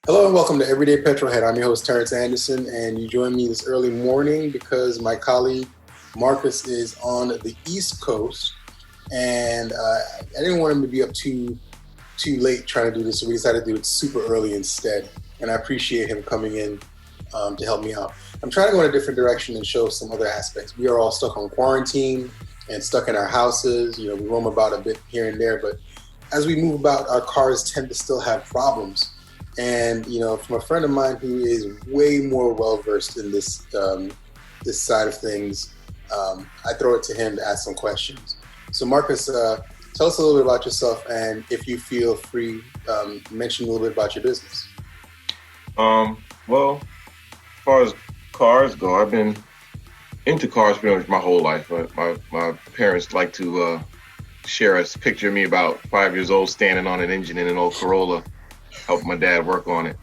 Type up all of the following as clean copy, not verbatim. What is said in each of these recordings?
Hello and welcome to Everyday Petrolhead. I'm your host, Terrence Anderson, and you join me this early morning because my colleague Marcus is on the East Coast, and I didn't want him to be up too late trying to do this, so we decided to do it super early instead. And I appreciate him coming in to help me out. I'm trying to go in a different direction and show some other aspects. We are all stuck on quarantine and stuck in our houses. You know, we roam about a bit here and there, but as we move about, our cars tend to still have problems. And, you know, from a friend of mine who is way more well-versed in this side of things, I throw it to him to ask some questions. So, Marcus, tell us a little bit about yourself, and if you feel free, mention a little bit about your business. Well, as far as cars go, I've been into cars pretty much my whole life. My parents like to share a picture of me about 5 years old standing on an engine in an old Corolla, helped my dad work on it.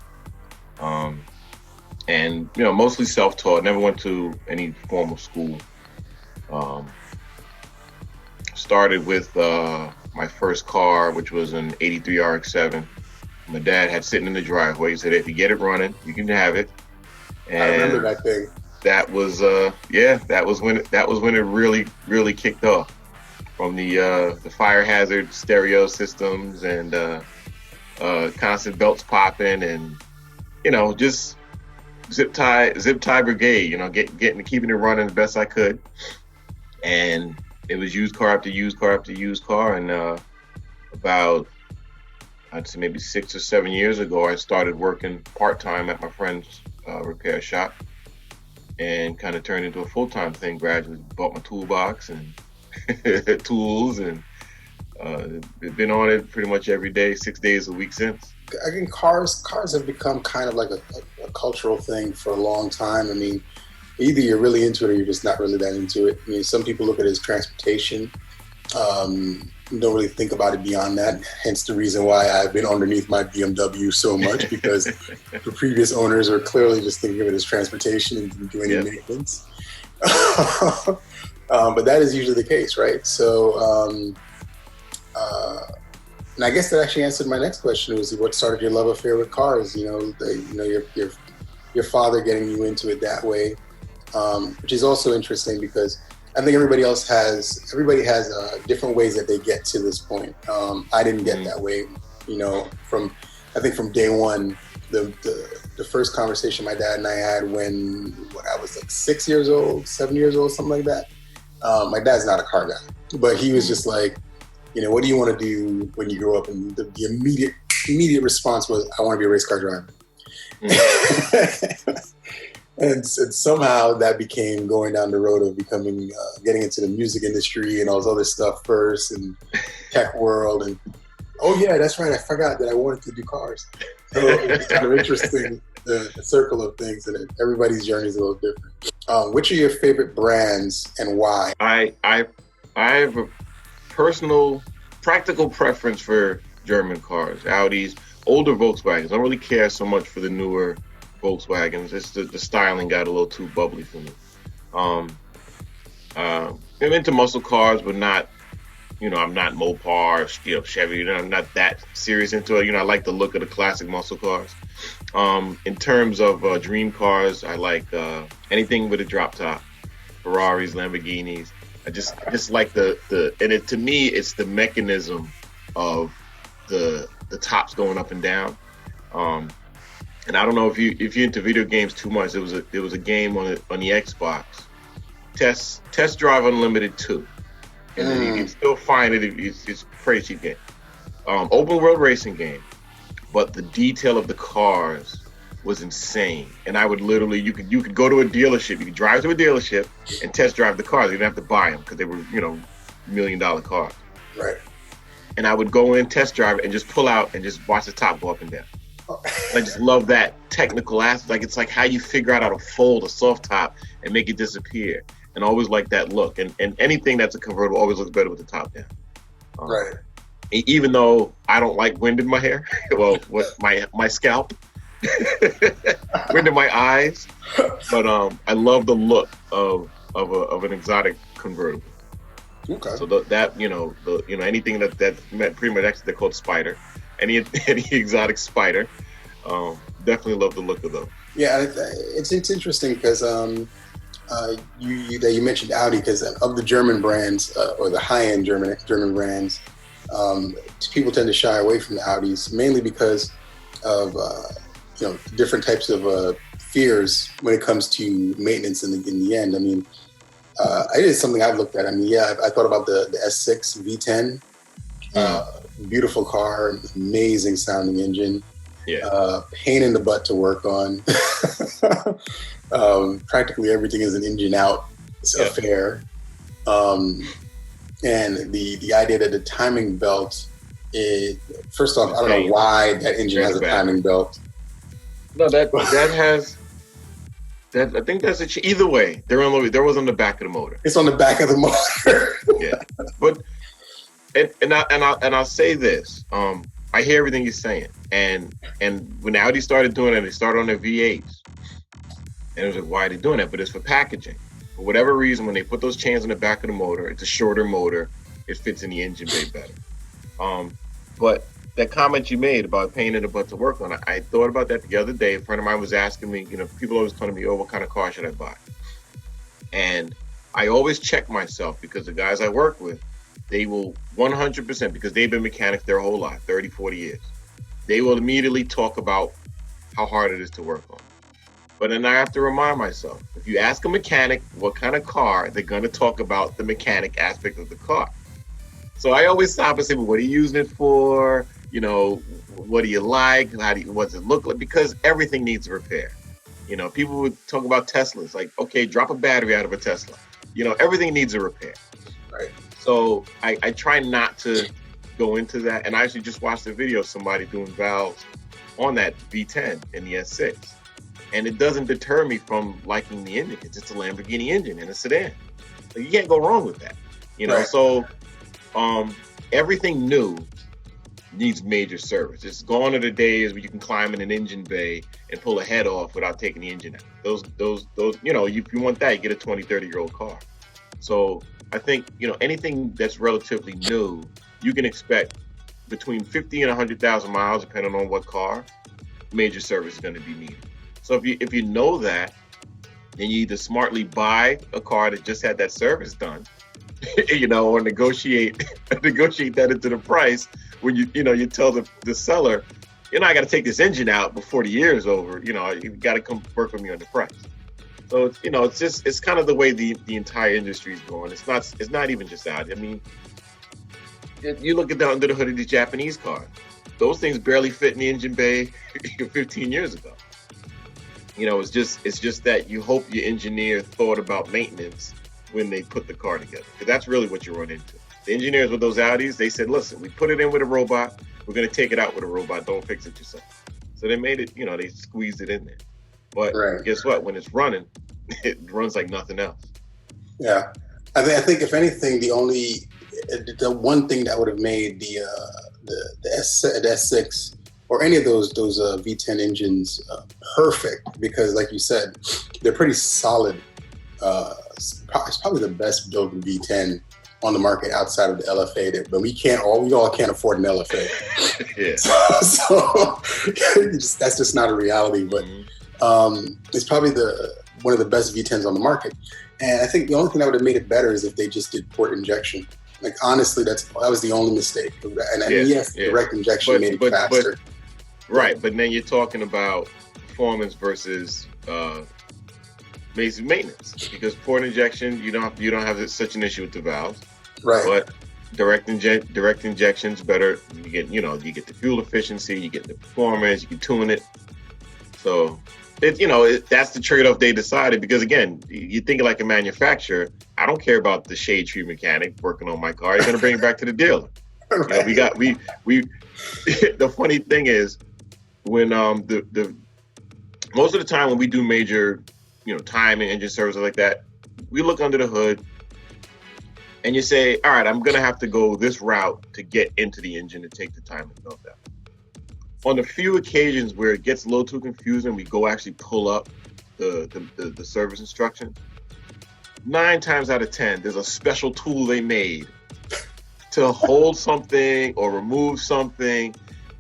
And, you know, mostly self-taught, never went to any formal school. Started with my first car, which was an 83 RX-7. My dad had sitting in the driveway. He said, if you get it running, you can have it. And I remember that thing. That was that was when it really kicked off. From the fire hazard stereo systems and constant belts popping, and, you know, just zip tie brigade, you know, keeping it running the best I could. And it was used car after used car after used car. And about, I'd say maybe 6 or 7 years ago, I started working part-time at my friend's repair shop and kind of turned into a full-time thing gradually. Bought my toolbox and tools, and been on it pretty much every day, 6 days a week since. I think cars have become kind of like a cultural thing for a long time. I mean, either you're really into it or you're just not really that into it. I mean, some people look at it as transportation. Don't really think about it beyond that. Hence the reason why I've been underneath my BMW so much, because the previous owners are clearly just thinking of it as transportation and didn't do any maintenance. But that is usually the case, right? So, and I guess that actually answered my next question: was what started your love affair with cars? You know, your father getting you into it that way, which is also interesting because I think everybody has different ways that they get to this point. I didn't get that way, you know, from day one. The first conversation my dad and I had when I was like 6 years old, 7 years old, something like that. My dad's not a car guy, but he was just like, you know, what do you want to do when you grow up? And the immediate response was, I want to be a race car driver. And somehow that became going down the road of becoming, getting into the music industry and all this other stuff first, and tech world. And oh yeah, that's right, I forgot that I wanted to do cars. So it's kind of interesting, the circle of things, and everybody's journey is a little different. Which are your favorite brands and why? I have a personal, practical preference for German cars, Audis, older Volkswagens. I don't really care so much for the newer Volkswagens. It's the styling got a little too bubbly for me. I'm into muscle cars, but not, you know, I'm not Mopar, Chevy. You know, I'm not that serious into it. You know, I like the look of the classic muscle cars. In terms of dream cars, I like anything with a drop top, Ferraris, Lamborghinis. I just like to me, it's the mechanism of the tops going up and down. And I don't know if you're into video games too much. There was a game on the Xbox, Test Drive Unlimited 2, and then you can still find it. It's a pretty cheap game, open world racing game, but the detail of the cars was insane. And I would literally, you could go to a dealership, you could drive to a dealership and test drive the cars. You didn't have to buy them because they were, you know, $1 million cars. Right. And I would go in, test drive it, and just pull out and just watch the top go up and down. I just love that technical aspect. Like, it's like how you figure out how to fold a soft top and make it disappear. And always like that look. And anything that's a convertible always looks better with the top down. Right. Even though I don't like wind in my hair, well, what my scalp, wind in my eyes, but I love the look of an exotic convertible. Okay. So anything that's pretty much, actually they're called Spider. Any exotic Spider, definitely love the look of those. Yeah, it's interesting because you mentioned Audi, because of the German brands or the high end German brands, people tend to shy away from the Audis mainly because of different types of fears when it comes to maintenance in the end. I mean, it is something I've looked at. I mean, yeah, I thought about the S6 V10. Beautiful car, amazing sounding engine. Yeah. Pain in the butt to work on. Practically everything is an engine out affair. And the idea that the timing belt is, first off, I don't know why that engine has a timing belt. No, that has. I think that's either way. There was on the back of the motor. It's on the back of the motor. Yeah, but I'll say this. I hear everything you're saying, and when Audi started doing it, they started on their V8s, and it was like, why are they doing that? But it's for packaging. For whatever reason, when they put those chains on the back of the motor, it's a shorter motor. It fits in the engine bay better. But that comment you made about pain in the butt to work on, I thought about that the other day. A friend of mine was asking me, people always come to me, oh, what kind of car should I buy? And I always check myself, because the guys I work with, they will 100%, because they've been mechanics their whole life, 30, 40 years. They will immediately talk about how hard it is to work on. But then I have to remind myself, if you ask a mechanic what kind of car, they're going to talk about the mechanic aspect of the car. So I always stop and say, well, what are you using it for? What do you like? What does it look like? Because everything needs repair. People would talk about Teslas, like, okay, drop a battery out of a Tesla. Everything needs a repair. Right. So I try not to go into that. And I actually just watched a video of somebody doing valves on that V10 in the S6. And it doesn't deter me from liking the engine. It's just a Lamborghini engine in a sedan. So you can't go wrong with that. Right. So everything new needs major service. It's gone are the days where you can climb in an engine bay and pull a head off without taking the engine out. Those, if you want that, you get a 20, 30-year-old car. So I think, anything that's relatively new, you can expect between 50 and 100,000 miles, depending on what car, major service is going to be needed. So if you know that, then you either smartly buy a car that just had that service done, or negotiate that into the price when you tell the seller, I got to take this engine out before the year is over. You got to come work with me on the price. So it's kind of the way the entire industry is going. It's not even just Audi. I mean, you look at under the hood of these Japanese cars. Those things barely fit in the engine bay 15 years ago. It's just that you hope your engineer thought about maintenance when they put the car together, because that's really what you run into. The engineers with those Audis, they said, listen, we put it in with a robot, we're going to take it out with a robot, don't fix it yourself. So they made it, they squeezed it in there. But Guess what? When it's running, it runs like nothing else. Yeah. I think if anything, the one thing that would have made the S6 or any of those V10 engines perfect, because like you said, they're pretty solid. It's probably the best built V10 on the market outside of the LFA, but we all can't afford an LFA. Yeah. So that's just not a reality. But it's probably one of the best V10s on the market. And I think the only thing that would have made it better is if they just did port injection. Like, honestly, that was the only mistake. And yes, direct injection made it faster. Right, but then you're talking about performance versus basic maintenance, because port injection, you don't have such an issue with the valves. Right. But direct injection's better. You get the fuel efficiency, you get the performance, you can tune it. So that's the trade-off they decided, because again, you think like a manufacturer, I don't care about the shade tree mechanic working on my car. You're gonna bring it back to the dealer. Right. We the funny thing is, when the most of the time when we do major time and engine services like that, we look under the hood and you say, all right, I'm gonna have to go this route to get into the engine and take the time to build that. On the few occasions where it gets a little too confusing, we go actually pull up the service instructions. 9 times out of 10, there's a special tool they made to hold something or remove something.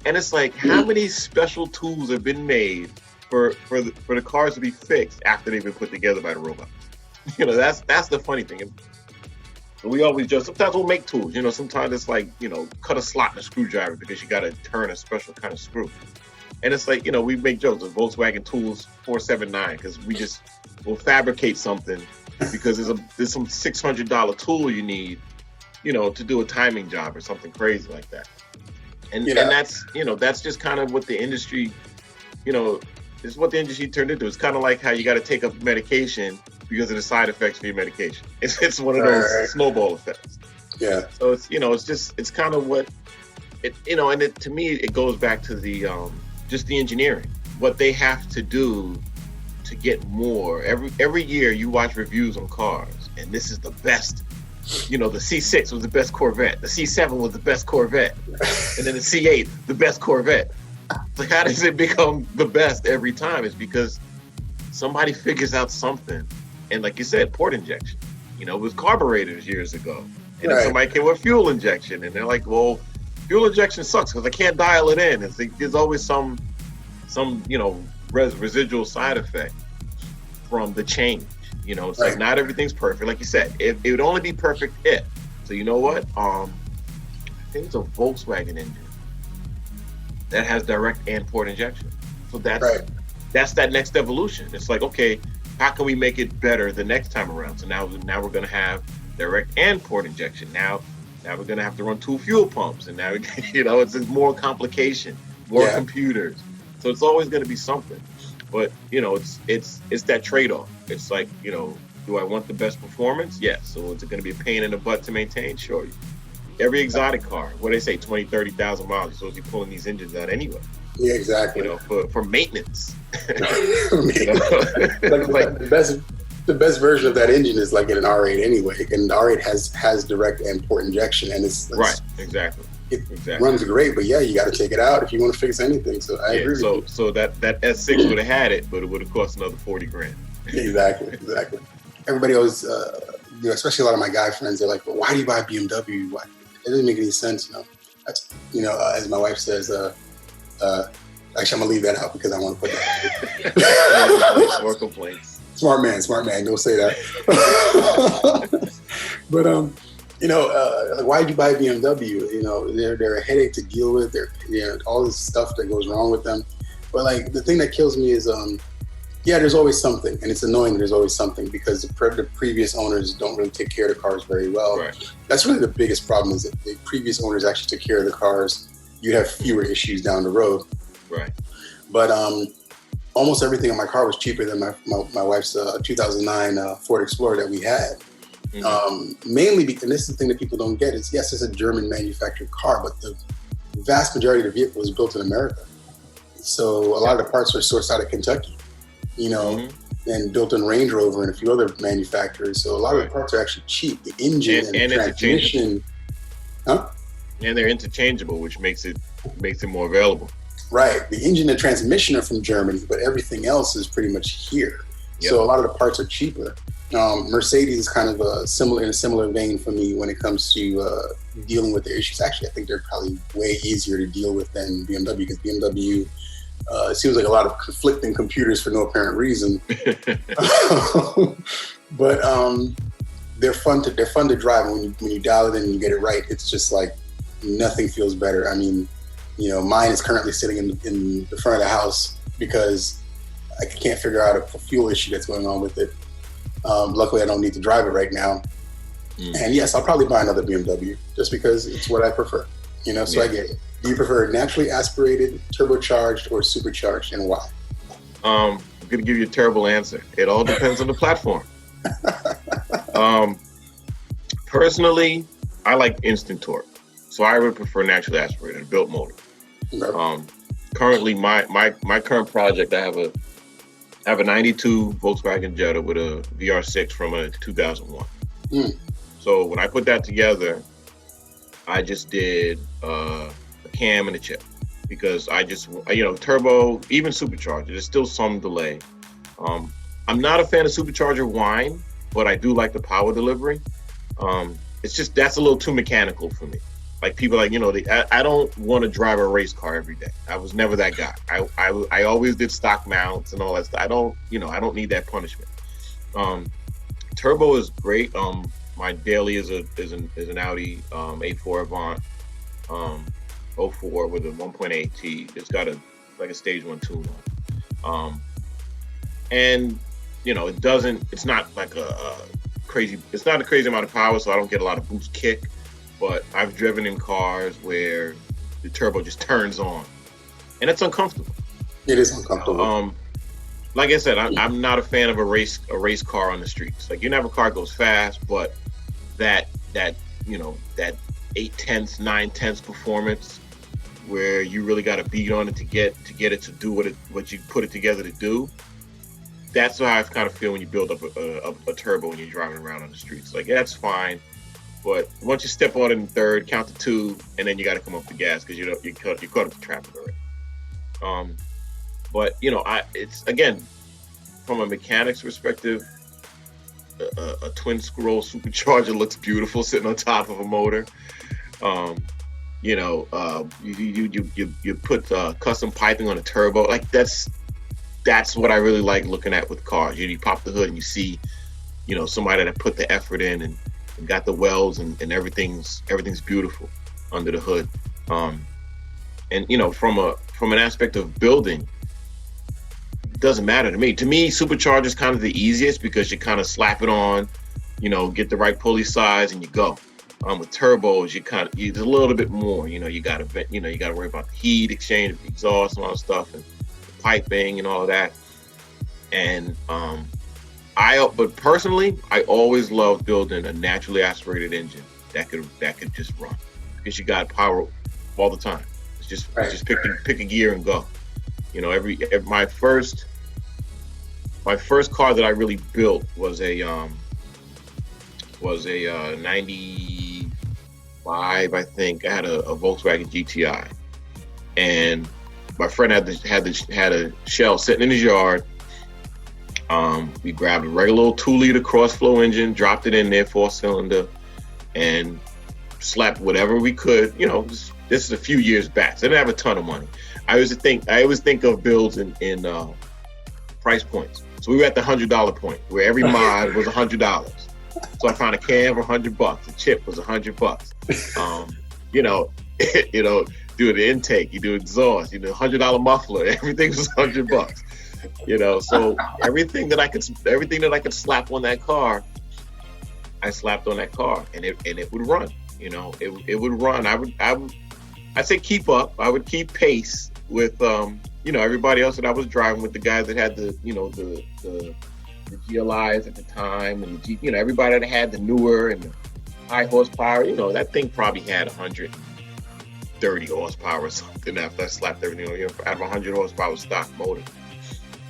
And it's like, how many special tools have been made for the cars to be fixed after they've been put together by the robot. That's the funny thing. And we always just sometimes we'll make tools. Sometimes it's like cut a slot in a screwdriver because you got to turn a special kind of screw. And it's like we make jokes of Volkswagen Tools 479 because we'll fabricate something because there's some $600 tool you need to do a timing job or something crazy like that. And that's just kind of what the industry is what the industry turned into. It's kind of like how you got to take up medication because of the side effects for your medication. It's one of those snowball effects. Yeah. So it's kind of what it to me it goes back to the just the engineering, what they have to do to get more. Every year you watch reviews on cars, and this is the best. The C6 was the best Corvette. The C7 was the best Corvette, and then the C8 the best Corvette. So how does it become the best every time? It's because somebody figures out something. And like you said, port injection. With carburetors years ago. And then somebody came with fuel injection. And they're like, well, fuel injection sucks because I can't dial it in. It's like, there's always some residual side effect from the change. It's like not everything's perfect. Like you said, it would only be perfect if. So you know what? I think it's a Volkswagen engine that has direct and port injection. So that's that next evolution. It's like, okay, how can we make it better the next time around? So now we're going to have direct and port injection. Now we're going to have to run 2 fuel pumps, and now it's more complication, more computers. So it's always going to be something. But it's that trade-off. It's like, do I want the best performance? Yes. So is it going to be a pain in the butt to maintain? Sure. Every exotic car, what do they say, 20, 30,000 miles, you're supposed to be pulling these engines out anyway. Yeah, exactly. For maintenance. Like the best version of that engine is like in an R8 anyway, and the R8 has direct and port injection, and it's right. Exactly. It runs great, but you got to take it out if you want to fix anything. So I agree. So that S6 would have had it, but it would have cost another $40,000. Exactly. Everybody always, especially a lot of my guy friends, they're like, well, "Why do you buy a BMW? Why? It doesn't make any sense." That's as my wife says. Actually, I'm gonna leave that out because I want to put that. More complaints. Smart man, don't say that. But like, why did you buy a BMW? They're a headache to deal with. They're all this stuff that goes wrong with them. But like the thing that kills me is there's always something, and it's annoying that there's always something because the previous owners don't really take care of the cars very well. Right. That's really the biggest problem is that the previous owners actually took care of the cars. You'd have fewer issues down the road. Right. But almost everything in my car was cheaper than my wife's 2009 Ford Explorer that we had. Mm-hmm. Mainly because, and this is the thing that people don't get, is yes, it's a German manufactured car, but the vast majority of the vehicle was built in America. So a lot of the parts are sourced out of Kentucky, and built in Range Rover and a few other manufacturers. So a lot of the parts are actually cheap. The engine and the transmission. And they're interchangeable, which makes it more available. Right. The engine and transmission are from Germany, but everything else is pretty much here. Yep. So a lot of the parts are cheaper. Mercedes is kind of in a similar vein for me when it comes to dealing with the issues. Actually, I think they're probably way easier to deal with than BMW because BMW seems like a lot of conflicting computers for no apparent reason. But they're fun to drive. When you dial it in and you get it right, it's just like nothing feels better. I mean, mine is currently sitting in the front of the house because I can't figure out a fuel issue that's going on with it. Luckily, I don't need to drive it right now. And yes, I'll probably buy another BMW just because it's what I prefer. So I get it. Do you prefer naturally aspirated, turbocharged, or supercharged, and why? I'm going to give you a terrible answer. It all depends on the platform. Personally, I like instant torque. So I would prefer naturally aspirated, a built motor. Okay. Currently, my current project, I have a 92 Volkswagen Jetta with a VR6 from a 2001. So when I put that together, I just did a cam and a chip because I just, turbo, even supercharger, there's still some delay. I'm not a fan of supercharger whine, but I do like the power delivery. It's just, that's a little too mechanical for me. Like people like, I don't want to drive a race car every day. I was never that guy. I always did stock mounts and all that stuff. I don't need that punishment. Turbo is great. My daily is an Audi A4 Avant 04 with a 1.8T. It's got a stage 1 tune on. And it's not like a crazy. It's not a crazy amount of power, so I don't get a lot of boost kick. But I've driven in cars where the turbo just turns on, and it's uncomfortable. It is uncomfortable. Like I said, I'm not a fan of a race car on the streets. Like, you can have a car goes fast, but that 8/10, 9/10 performance where you really got to beat on it to get it to do what you put it together to do. That's how I kind of feel when you build up a turbo when you're driving around on the streets. Like, yeah, that's fine, but once you step on it in third, count to 2, and then you got to come up the gas because you're caught up the traffic already. But it's, again, from a mechanics perspective, a twin scroll supercharger looks beautiful sitting on top of a motor. You put custom piping on a turbo. Like, that's what I really like looking at with cars. You pop the hood and you see, somebody that put the effort in and got the welds and everything's beautiful under the hood. And from an aspect of building, it doesn't matter to me. To me, supercharger is kind of the easiest because you kind of slap it on, get the right pulley size and you go. With turbos, it's a little bit more. You got to worry about the heat exchange, the exhaust, and all that stuff, and the piping and all of that. And but personally, I always loved building a naturally aspirated engine that could just run, because you got power all the time. It's just pick a gear and go. My first car that I really built was a 95, I think. I had a Volkswagen GTI, and my friend had a shell sitting in his yard. We grabbed a regular little 2-liter cross-flow engine, dropped it in there, 4-cylinder, and slapped whatever we could. This is a few years back, so I didn't have a ton of money. I always think of builds in price points. So we were at the $100 point, where every mod was $100. So I found a can for $100. A chip was $100. Do the intake, you do exhaust, you do $100 muffler. Everything was $100. So everything that I could slap on that car, I slapped on that car, and it would run. It would run. I'd say keep up. I would keep pace with everybody else that I was driving with, the guys that had the GLIs at the time, and everybody that had the newer and the high horsepower. That thing probably had 130 horsepower or something after I slapped everything on, out of 100 horsepower stock motor.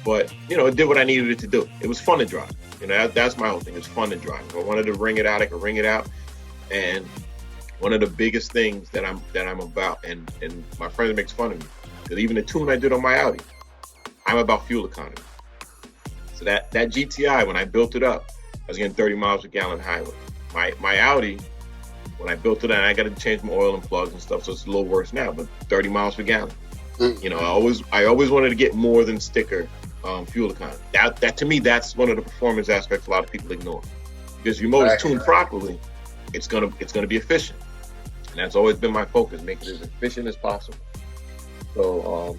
But it did what I needed it to do. It was fun to drive. That's my whole thing. It's fun to drive. If I wanted to wring it out, I could wring it out. And one of the biggest things that I'm about, and my friend makes fun of me, because even the tune I did on my Audi, I'm about fuel economy. So that GTI, when I built it up, I was getting 30 miles per gallon highway. My Audi, when I built it up, I got to change my oil and plugs and stuff, so it's a little worse now, but 30 miles per gallon. I always wanted to get more than sticker fuel economy. That to me, that's one of the performance aspects a lot of people ignore. Because if your motor's tuned properly, it's gonna be efficient, and that's always been my focus: make it as efficient as possible. So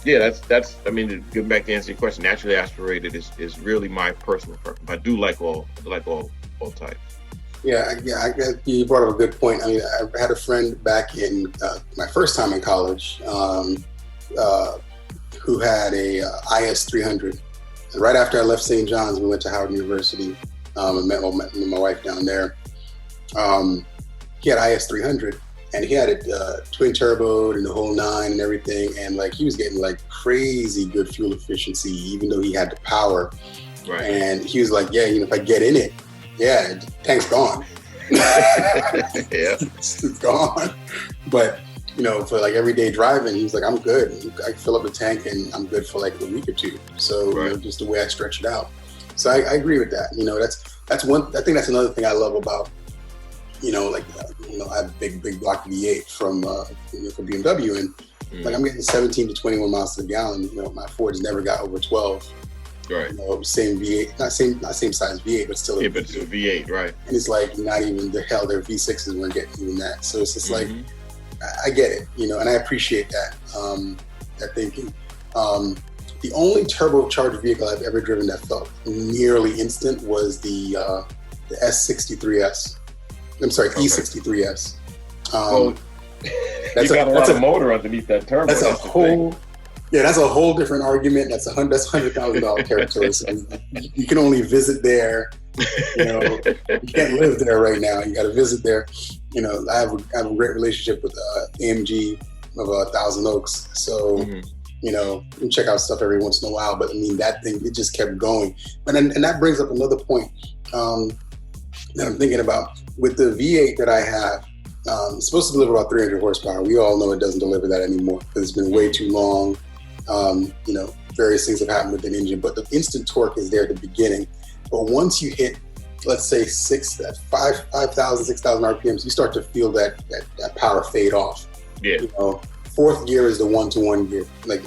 that's. I mean, to get back to answer your question, naturally aspirated is really my personal preference. I do like all types. Yeah. You brought up a good point. I mean, I had a friend back in my first time in college who had a IS 300. And right after I left St. John's, we went to Howard University and met my wife down there. He had IS 300, and he had it twin turboed and the whole 9 and everything. And like, he was getting like crazy good fuel efficiency, even though he had the power. Right. And he was like, if I get in it, the tank's gone. It's gone. But for like everyday driving, he's like, I'm good. I fill up the tank and I'm good for like a week or two. So just the way I stretch it out. So I agree with that. That's one. I think that's another thing I love about like I have a big block V8 from from BMW, and like I'm getting 17 to 21 miles to the gallon. My Ford's never got over 12. Right. Same V8, not same size V8, but still. Yeah, but it's a V8, right? And it's like not even their V6s weren't getting even that. So it's just like I get it, and I appreciate that thinking. The only turbocharged vehicle I've ever driven that felt nearly instant was the S63S. I'm sorry, E63S. You got a lot of motor underneath that turbo. That's a whole different argument. That's $100,000 territory. So you can only visit there. You can't live there right now. You got to visit there. I have a great relationship with AMG of Thousand Oaks. So you can check out stuff every once in a while. But I mean, that thing, it just kept going. And that brings up another point that I'm thinking about with the V8 that I have. It's supposed to deliver about 300 horsepower. We all know it doesn't deliver that anymore because it's been way too long. Various things have happened with an engine, but the instant torque is there at the beginning. But once you hit, let's say 5,000, 6,000 RPMs, you start to feel that power fade off. Yeah. Fourth gear is the one-to-one gear. Like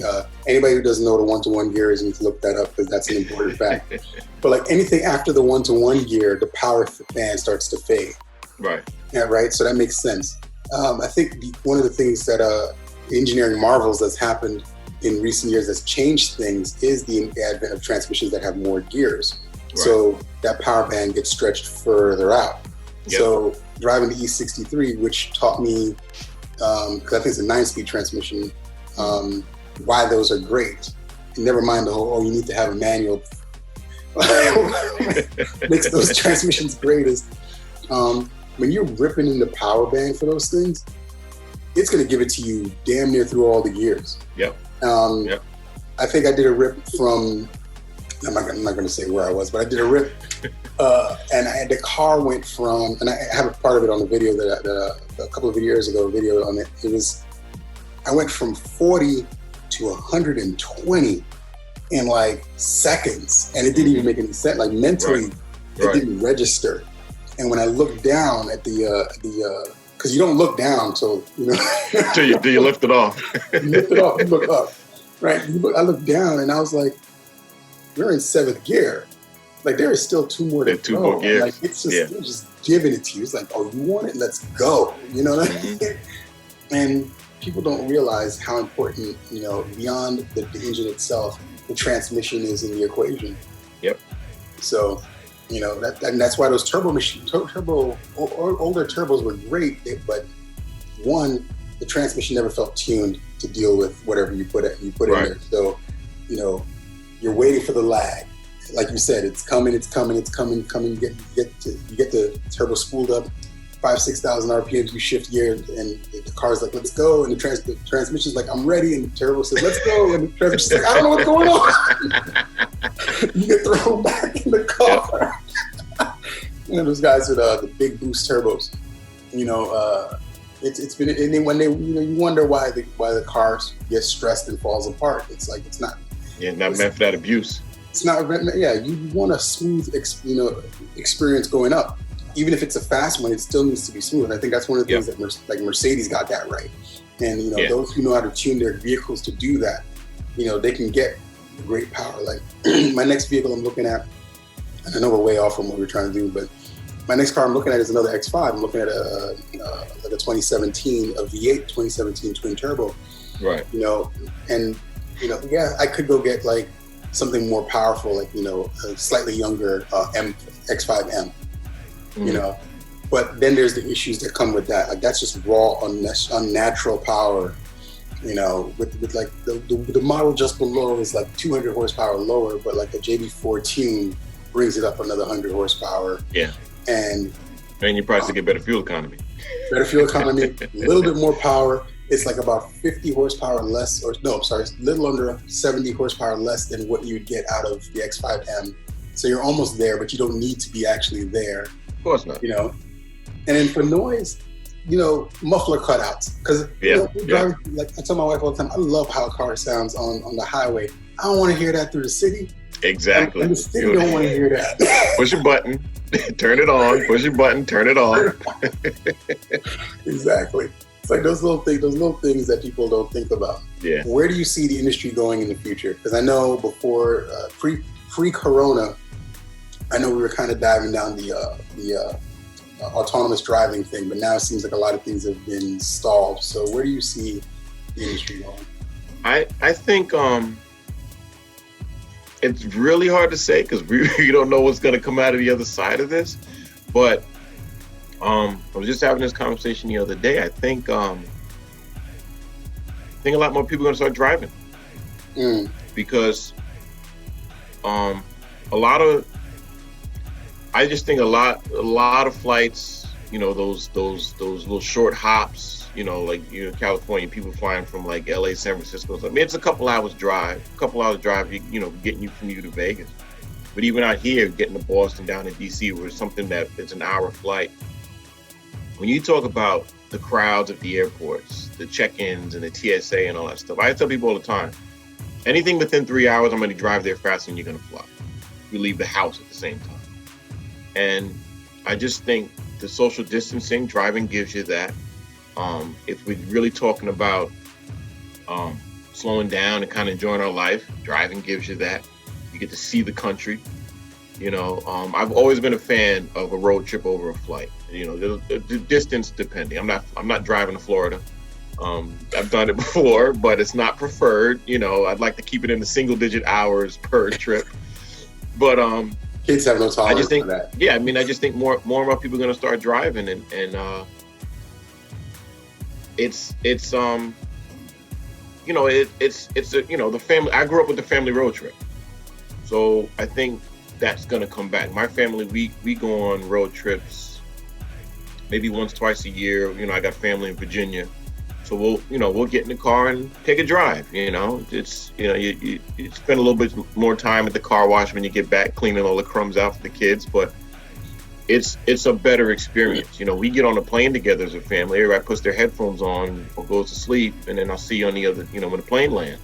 anybody who doesn't know what a one-to-one gear is needs to look that up because that's an important fact. But like anything after the one-to-one gear, the power band starts to fade. Right. Yeah, right. So that makes sense. I think one of the things that engineering marvels that's happened in recent years that's changed things is the advent of transmissions that have more gears. Right. So that power band gets stretched further out. Yep. So driving the E63, which taught me, because I think it's a 9-speed transmission, why those are great. And never mind the whole, you need to have a manual. Makes those transmissions great is when you're ripping in the power band for those things, it's going to give it to you damn near through all the gears. Yep. I think I did a rip from, I'm not going to say where I was, but I did a rip and the car went from, and I have a part of it on the video that a couple of years ago, a video on it. I went from 40 to 120 in like seconds, and it didn't even make any sense. Like mentally, it didn't register. And when I looked down at the because you don't look down till till you lift it off. You lift it off, you look up, right? I looked down and I was like, "We're in 7th gear. Like there is still 2 more to go." 2 more gears. Like it's just they're just giving it to you. It's like, "Oh, you want it? Let's go." You know what I mean? And people don't realize how important, beyond the engine itself, the transmission is in the equation. Yep. So. And that's why those older turbos were great, but one, the transmission never felt tuned to deal with whatever you put in there. So, you're waiting for the lag. Like you said, it's coming. You get the turbo spooled up, 5,000-6,000 RPMs. You shift gear, and the car's like, "Let's go," and the transmission's like, "I'm ready," and the turbo says, "Let's go," and the transmission's like, "I don't know what's going on." You get thrown back in the car. Those guys with the big boost turbos, it's been, and then when they, you wonder why the cars get stressed and falls apart. It's like it's not. Yeah, not meant for that abuse. It's not. Yeah, you want a smooth, experience going up. Even if it's a fast one, it still needs to be smooth. And I think that's one of the things that Mercedes got that right. And those who know how to tune their vehicles to do that, they can get great power. Like my next vehicle I'm looking at, and I know we're way off from what we're trying to do, but my next car I'm looking at is another X5. I'm looking at a 2017, a V8 2017 twin turbo. Right. I could go get like something more powerful, like a slightly younger X5M. But then there's the issues that come with that. Like that's just raw, unnatural power. With like the model just below is like 200 horsepower lower, but like a JB4 tune brings it up another 100 horsepower. Yeah. And you probably get better fuel economy. Better fuel economy, a little bit more power. It's like about 50 horsepower less, a little under 70 horsepower less than what you would get out of the X5M. So you're almost there, but you don't need to be actually there. Of course not. And then for noise, muffler cutouts. Because like I tell my wife all the time, I love how a car sounds on the highway. I don't want to hear that through the city. Exactly. And the city don't want to hear that. Push a button. Turn it on, push a button, turn it off. Exactly. It's like those little things that people don't think about. Yeah. Where do you see the industry going in the future? Because I know before pre-corona, I know we were kind of diving down the autonomous driving thing, but now it seems like a lot of things have been stalled. So where do you see the industry going? I think it's really hard to say because we don't know what's going to come out of the other side of this. But I was just having this conversation the other day. I think a lot more people are going to start driving because I just think a lot of flights, those little short hops, like California, people flying from like LA, San Francisco. I mean, it's a couple hours drive, getting you from you to Vegas. But even out here, getting to Boston, down to DC, where it's something it's an hour flight. When you talk about the crowds at the airports, the check-ins and the TSA and all that stuff, I tell people all the time, anything within 3 hours, I'm going to drive there faster than you're going to fly. We leave the house at the same time. And I just think the social distancing, driving gives you that. If we're really talking about slowing down and kind of enjoying our life, driving gives you that. You get to see the country. I've always been a fan of a road trip over a flight. The distance depending. I'm not driving to Florida. I've done it before, but it's not preferred. I'd like to keep it in the single-digit hours per trip. But kids have no tolerance for that. Yeah, I just think more and more people are going to start driving, and it's the family. I grew up with the family road trip, so I think that's going to come back. My family, we go on road trips maybe once, twice a year. I got family in Virginia, so we'll get in the car and take a drive. It's you spend a little bit more time at the car wash when you get back, cleaning all the crumbs out for the kids, but it's a better experience. We get on a plane together as a family. Everybody puts their headphones on or goes to sleep, and then I'll see you on the other, when the plane lands.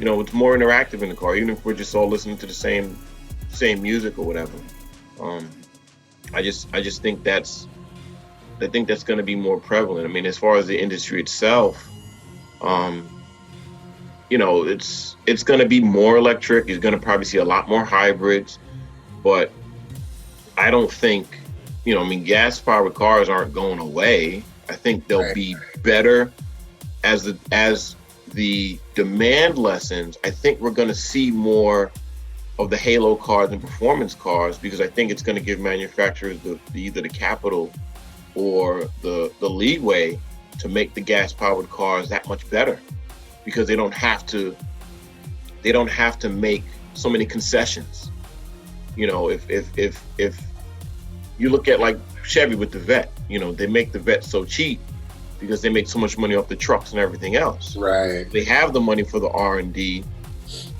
It's more interactive in the car, even if we're just all listening to the same music or whatever. I just think that's going to be more prevalent. As far as the industry itself, it's going to be more electric. You're going to probably see a lot more hybrids, but I don't think, gas-powered cars aren't going away. I think they'll be better as the demand lessens. I think we're going to see more of the halo cars and performance cars, because I think it's going to give manufacturers either the capital or the leeway to make the gas-powered cars that much better, because they don't have to make so many concessions. If you look at like Chevy with the Vet, they make the Vet so cheap because they make so much money off the trucks and everything else. Right. They have the money for the R&D,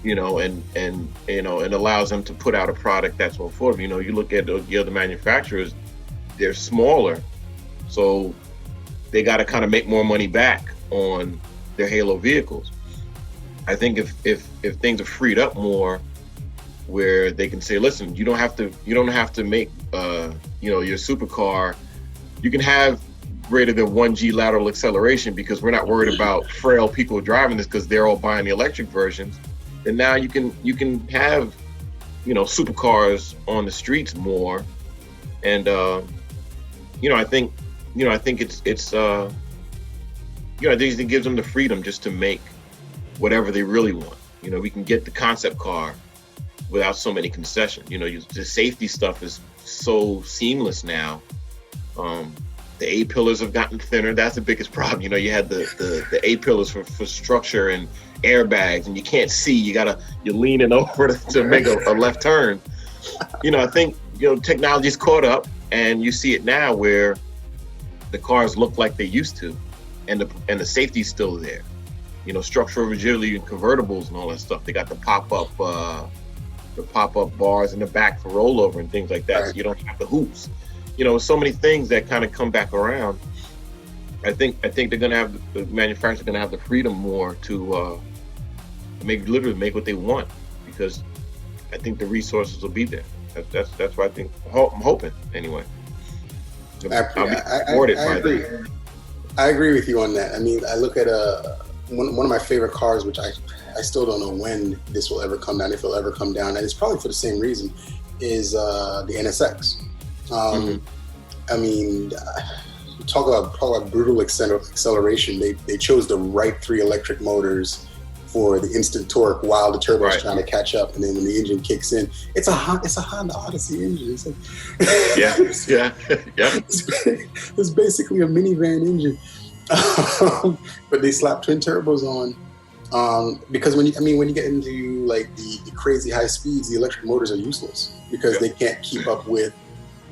and it allows them to put out a product that's more affordable. You look at the other manufacturers, they're smaller, so they got to kind of make more money back on their halo vehicles. I think if things are freed up more, where they can say, listen, you don't have to make your supercar. You can have greater than 1G lateral acceleration because we're not worried about frail people driving this because they're all buying the electric versions. And now you can have supercars on the streets more, and I think it's I think it gives them the freedom just to make whatever they really want. We can get the concept car without so many concessions. The safety stuff is so seamless now. The A-pillars have gotten thinner. That's the biggest problem. You had the A-pillars for structure and airbags, and you can't see. You're leaning over to make a left turn. I think technology's caught up, and you see it now where the cars look like they used to, and the safety's still there. Structural rigidity and convertibles and all that stuff. They got the pop-up bars in the back for rollover and things like that. Right. So you don't have the hoops. So many things that kind of come back around. I think they're gonna have the manufacturers gonna have the freedom more to make what they want, because I think the resources will be there. That's what I think. I'm hoping anyway. I'll be rewarded by agree. that. I agree with you on that. I mean, I look at one of my favorite cars, which I still don't know when this will ever come down, if it'll ever come down, and it's probably for the same reason, is the NSX. I mean, talk about brutal acceleration. They chose the right 3 electric motors for the instant torque while the turbo's Right. trying to catch up, and then when the engine kicks in, it's a Honda Odyssey engine. It's like, Yeah. it's basically a minivan engine, but they slap twin turbos on. Because when you get into like the crazy high speeds, the electric motors are useless because they can't keep up with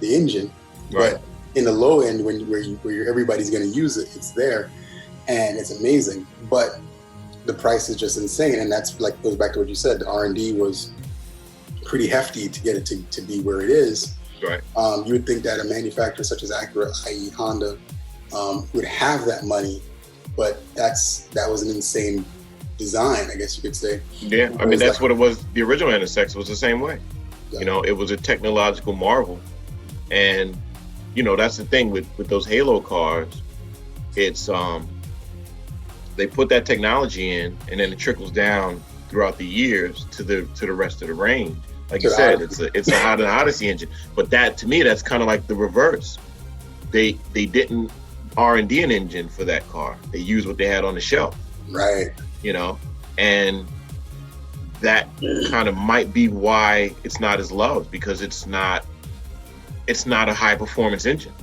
the engine. Right. But in the low end, where everybody's going to use it, it's there, and it's amazing. But the price is just insane, and that's like goes back to what you said. The R&D was pretty hefty to get it to be where it is. Right. You would think that a manufacturer such as Acura, i.e. Honda, would have that money, but that was an insane design, I guess you could say. Yeah, I mean that's what it was. The original NSX was the same way. Yeah. You know, it was a technological marvel, and you know that's the thing with those Halo cars. It's they put that technology in, and then it trickles down throughout the years to the rest of the range. Like you said, it's a Honda Odyssey engine, but that to me that's kind of like the reverse. They didn't R&D an engine for that car. They used what they had on the shelf. Right. You know, and that kind of might be why it's not as loved, because it's not a high performance engine.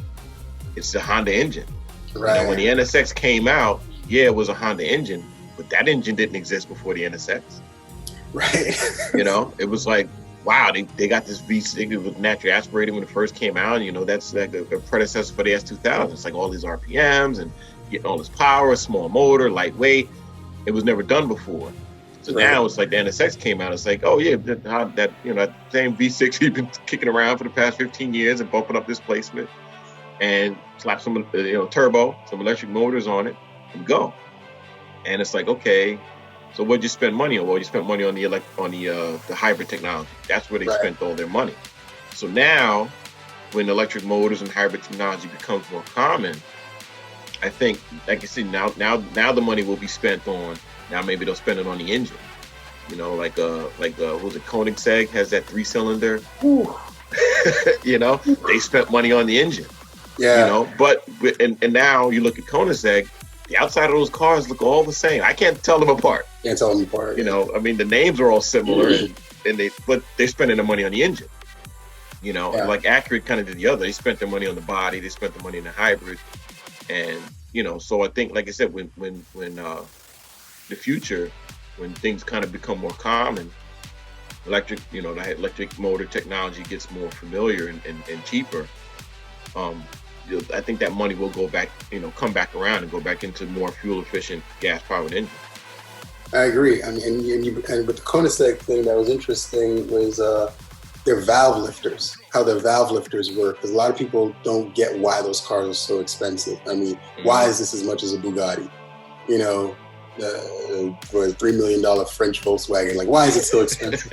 It's a Honda engine. Right. You know, when the NSX came out, yeah, it was a Honda engine, but that engine didn't exist before the NSX. Right. You know, it was like, wow, they got this V6. It was naturally aspirated when it first came out. You know, that's like a predecessor for the S2000. It's like all these RPMs and getting all this power, small motor, lightweight. It was never done before. So now it's like the NSX came out. It's like, oh yeah, that you know, that same V6 you've been kicking around for the past 15 years and bumping up displacement, and slap some turbo, some electric motors on it, and go. And it's like, okay, so what'd you spend money on? Well, you spent money on the hybrid technology. That's where they spent all their money. So now, when electric motors and hybrid technology becomes more common, I think, like I said, now the money will be spent on. Now maybe they'll spend it on the engine. You know, like what was it? Koenigsegg has that 3-cylinder. You know, they spent money on the engine. Yeah. You know, but and now you look at Koenigsegg, the outside of those cars look all the same. I can't tell them apart. Can't tell them apart. You know, I mean, the names are all similar, but they're spending the money on the engine. You know, like Acura kind of did the other. They spent their money on the body. They spent the money in the hybrid, and you know, so I think, like I said, when the future, when things kind of become more common, the electric motor technology gets more familiar and cheaper. I think that money will go back, come back around and go back into more fuel efficient gas powered engines. I agree. I mean, and with the Koenigsegg thing, that was interesting was their valve lifters, how their valve lifters work. Because a lot of people don't get why those cars are so expensive. I mean, why is this as much as a Bugatti? You know, for a $3 million French Volkswagen, like, why is it so expensive?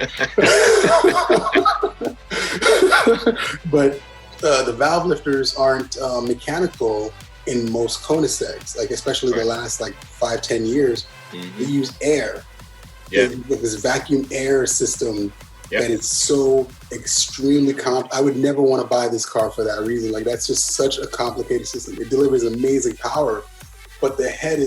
But the valve lifters aren't mechanical in most Koenigsegg's, like especially the last 5-10 years. They use air. Yeah. This vacuum air system that is so extremely I would never want to buy this car for that reason. Like, that's just such a complicated system. It delivers amazing power, but the head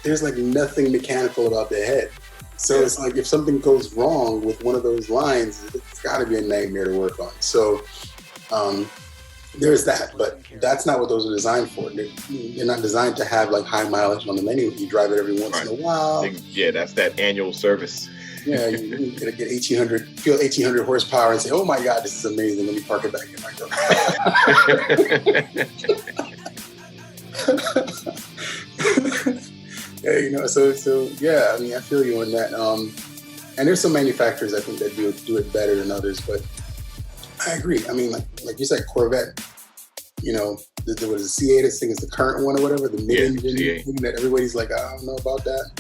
there's nothing mechanical about the head. So it's like if something goes wrong with one of those lines, it's got to be a nightmare to work on. So there's that, but that's not what those are designed for. They're not designed to have high mileage on them anyway. You drive it every once in a while. Yeah, that's that annual service. Yeah, you get 1,800 horsepower and say, "Oh my God, this is amazing. Let me park it back in my car." Yeah, so yeah. I mean, I feel you on that. And there's some manufacturers I think that do it better than others, but I agree. I mean, like you said, Corvette. There was a C8. I think it's the current one or whatever, the mid-engine thing that everybody's like, I don't know about that.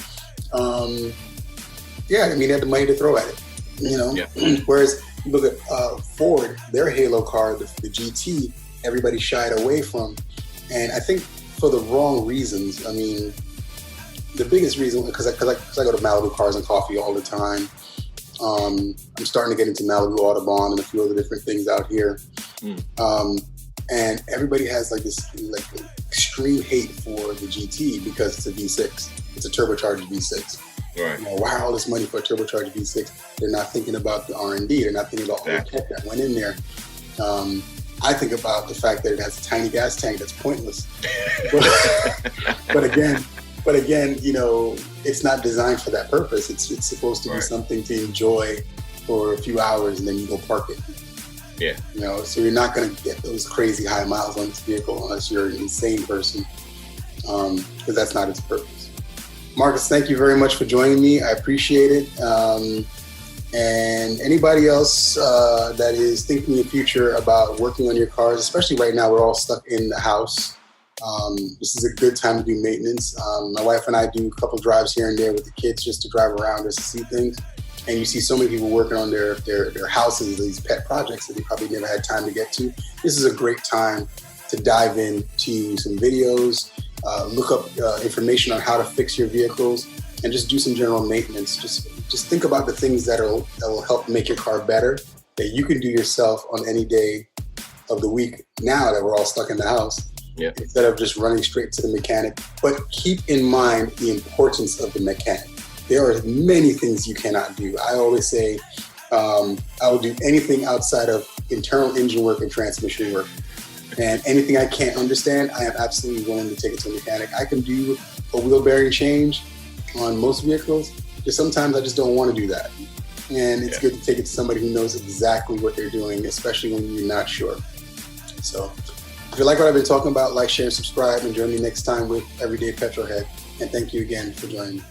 Yeah, I mean, they had the money to throw at it. Whereas You look at Ford, their Halo car, the GT, everybody shied away from. And I think for the wrong reasons. I mean, the biggest reason, because I go to Malibu Cars and Coffee all the time. I'm starting to get into Malibu Audubon and a few other different things out here. And everybody has like this extreme hate for the GT because it's a V6. It's a turbocharged V6. Right. You know, why all this money for a turbocharged V6? They're not thinking about the R&D. They're not thinking about all the tech that went in there. I think about the fact that it has a tiny gas tank that's pointless. But again, you know, it's not designed for that purpose. It's supposed to be something to enjoy for a few hours and then you go park it. Yeah. You know, so you're not going to get those crazy high miles on this vehicle unless you're an insane person, because that's not its purpose. Marcus, thank you very much for joining me. I appreciate it. And anybody else that is thinking in the future about working on your cars, especially right now, we're all stuck in the house. This is a good time to do maintenance. My wife and I do a couple drives here and there with the kids just to drive around, just to see things. And you see so many people working on their houses, these pet projects that they probably never had time to get to. This is a great time to dive into some videos, look up information on how to fix your vehicles, and just do some general maintenance. Just think about the things that will help make your car better, that you can do yourself on any day of the week now that we're all stuck in the house. Yeah. Instead of just running straight to the mechanic. But keep in mind the importance of the mechanic. There are many things you cannot do. I always say I will do anything outside of internal engine work and transmission work. And anything I can't understand, I am absolutely willing to take it to a mechanic. I can do a wheel bearing change on most vehicles. Just sometimes I just don't want to do that. And it's good to take it to somebody who knows exactly what they're doing, especially when you're not sure. So if you like what I've been talking about, like, share, and subscribe, and join me next time with Everyday Petrolhead. And thank you again for joining me.